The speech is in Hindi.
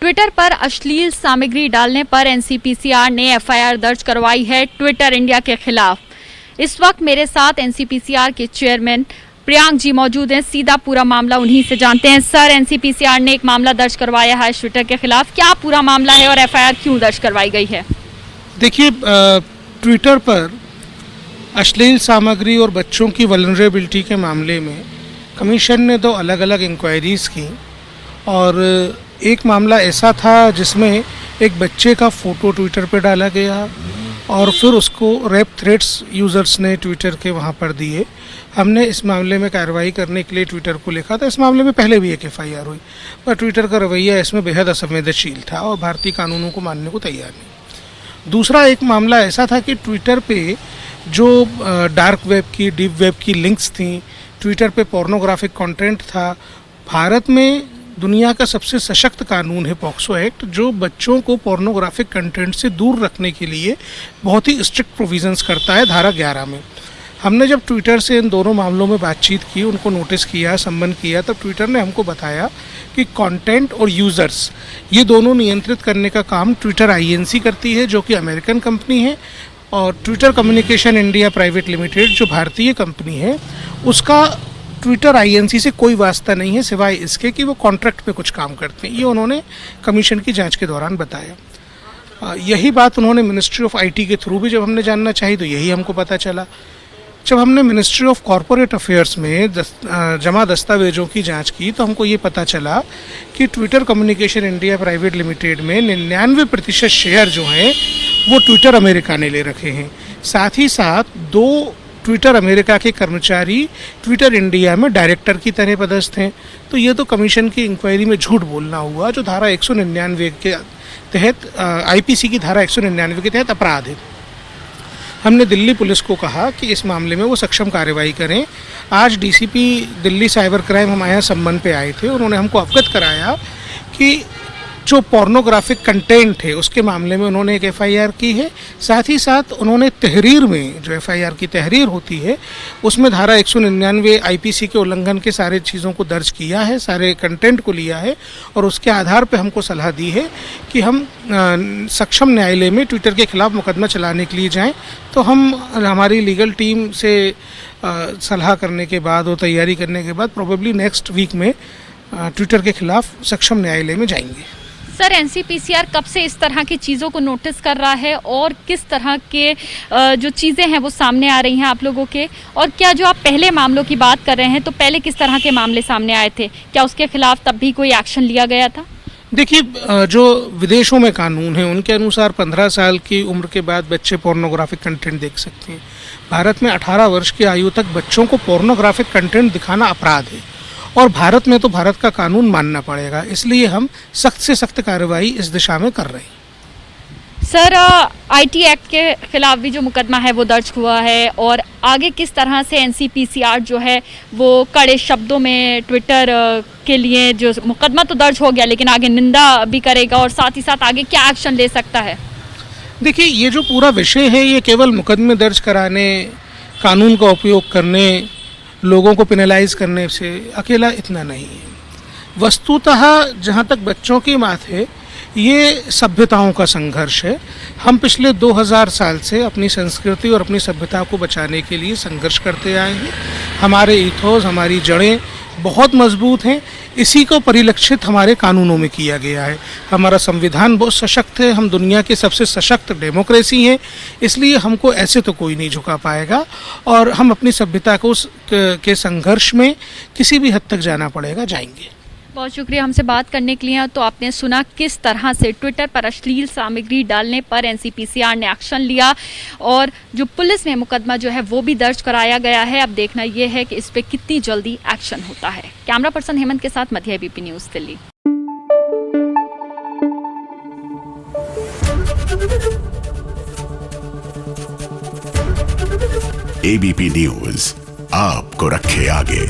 ट्विटर पर अश्लील सामग्री डालने पर एनसीपीसीआर ने एफआईआर दर्ज करवाई है ट्विटर इंडिया के खिलाफ। इस वक्त मेरे साथ एनसीपीसीआर के चेयरमैन प्रियांक जी मौजूद हैं। सीधा पूरा मामला उन्हीं से जानते हैं। सर, एनसीपीसीआर ने एक मामला दर्ज करवाया है ट्विटर के खिलाफ, क्या पूरा मामला है और एफआईआर क्यों दर्ज करवाई गई है? देखिए, ट्विटर पर अश्लील सामग्री और बच्चों की वल्नरेबिलिटी के मामले में कमीशन ने 2 अलग अलग इंक्वायरीज़ की और एक मामला ऐसा था जिसमें एक बच्चे का फ़ोटो ट्विटर पे डाला गया और फिर उसको रेप थ्रेट्स यूज़र्स ने ट्विटर के वहाँ पर दिए। हमने इस मामले में कार्रवाई करने के लिए ट्विटर को लिखा था। इस मामले में पहले भी एक एफआईआर हुई, पर ट्विटर का रवैया इसमें बेहद असंवेदनशील था और भारतीय कानूनों को मानने को तैयार नहीं। दूसरा एक मामला ऐसा था कि ट्विटर पे जो डार्क वेब की, डीप वेब की लिंक्स थी, ट्विटर पे पोर्नोग्राफिक कंटेंट था। भारत में दुनिया का सबसे सशक्त कानून है पॉक्सो एक्ट, जो बच्चों को पोर्नोग्राफिक कंटेंट से दूर रखने के लिए बहुत ही स्ट्रिक्ट प्रोविजंस करता है धारा 11 में। हमने जब ट्विटर से इन दोनों मामलों में बातचीत की, उनको नोटिस किया, संबंध किया, तब ट्विटर ने हमको बताया कि कंटेंट और यूज़र्स ये दोनों नियंत्रित करने का काम ट्विटर आईएनसी करती है, जो कि अमेरिकन कंपनी है, और Twitter communication India private limited जो भारतीय कंपनी है, उसका ट्विटर आईएनसी से कोई वास्ता नहीं है सिवाय इसके कि वो कॉन्ट्रैक्ट पे कुछ काम करते हैं। ये उन्होंने कमीशन की जांच के दौरान बताया। यही बात उन्होंने मिनिस्ट्री ऑफ आईटी के थ्रू भी जब हमने जानना चाहिए तो यही हमको पता चला। जब हमने मिनिस्ट्री ऑफ कॉरपोरेट अफेयर्स में जमा दस्तावेजों की जांच की तो हमको ये पता चला कि Twitter communication India private limited में 99% शेयर जो हैं वो ट्विटर अमेरिका ने ले रखे हैं। साथ ही साथ 2 ट्विटर अमेरिका के कर्मचारी ट्विटर इंडिया में डायरेक्टर की तरह पदस्थ हैं। तो ये तो कमीशन की इंक्वायरी में झूठ बोलना हुआ, जो धारा 199 के तहत आईपीसी की धारा 199 के तहत अपराध है। हमने दिल्ली पुलिस को कहा कि इस मामले में वो सक्षम कार्रवाई करें। आज डीसीपी दिल्ली साइबर क्राइम हमारे यहाँ संबंध पे आए थे। उन्होंने हमको अवगत कराया कि जो पोर्नोग्राफिक कंटेंट है उसके मामले में उन्होंने एक एफआईआर की है। साथ ही साथ उन्होंने तहरीर में, जो एफआईआर की तहरीर होती है, उसमें धारा 199 आईपीसी के उल्लंघन के सारे चीज़ों को दर्ज किया है, सारे कंटेंट को लिया है और उसके आधार पर हमको सलाह दी है कि हम सक्षम न्यायालय में ट्विटर के खिलाफ मुकदमा चलाने के लिए जाएं। तो हम हमारी लीगल टीम से सलाह करने के बाद और तैयारी करने के बाद प्रोबेबली नेक्स्ट वीक में ट्विटर के खिलाफ सक्षम न्यायालय में जाएंगे। सर, एनसीपीसीआर कब से इस तरह की चीज़ों को नोटिस कर रहा है और किस तरह के जो चीज़ें हैं वो सामने आ रही हैं आप लोगों के, और क्या जो आप पहले मामलों की बात कर रहे हैं तो पहले किस तरह के मामले सामने आए थे? क्या उसके खिलाफ तब भी कोई एक्शन लिया गया था? देखिए, जो विदेशों में कानून है उनके अनुसार 15 साल की उम्र के बाद बच्चे पोर्नोग्राफिक कंटेंट देख सकते हैं। भारत में 18 वर्ष की आयु तक बच्चों को पोर्नोग्राफिक कंटेंट दिखाना अपराध है और भारत में तो भारत का कानून मानना पड़ेगा। इसलिए हम सख्त से सख्त कार्रवाई इस दिशा में कर रहे हैं। सर, आईटी एक्ट के खिलाफ भी जो मुकदमा है वो दर्ज हुआ है और आगे किस तरह से एनसीपीसीआर जो है वो कड़े शब्दों में ट्विटर के लिए, जो मुकदमा तो दर्ज हो गया लेकिन आगे निंदा भी करेगा और साथ ही साथ आगे क्या एक्शन ले सकता है? देखिए, ये जो पूरा विषय है ये केवल मुकदमे दर्ज कराने, कानून का उपयोग करने, लोगों को पेनलाइज करने से अकेला इतना नहीं है। वस्तुतः जहाँ तक बच्चों की बात है, ये सभ्यताओं का संघर्ष है। हम पिछले 2000 साल से अपनी संस्कृति और अपनी सभ्यता को बचाने के लिए संघर्ष करते आए हैं। हमारे इथोस, हमारी जड़ें बहुत मजबूत हैं। इसी को परिलक्षित हमारे कानूनों में किया गया है। हमारा संविधान बहुत सशक्त है, हम दुनिया की सबसे सशक्त डेमोक्रेसी हैं। इसलिए हमको ऐसे तो कोई नहीं झुका पाएगा और हम अपनी सभ्यता को के संघर्ष में किसी भी हद तक जाना पड़ेगा, जाएंगे। बहुत शुक्रिया हमसे बात करने के लिए। तो आपने सुना किस तरह से ट्विटर पर अश्लील सामग्री डालने पर एनसीपीसीआर ने एक्शन लिया और जो पुलिस में मुकदमा जो है वो भी दर्ज कराया गया है। अब देखना यह है कि इस पे कितनी जल्दी एक्शन होता है। कैमरा पर्सन हेमंत के साथ मध्य ABP news Delhi. ABP news आपको रखे आगे।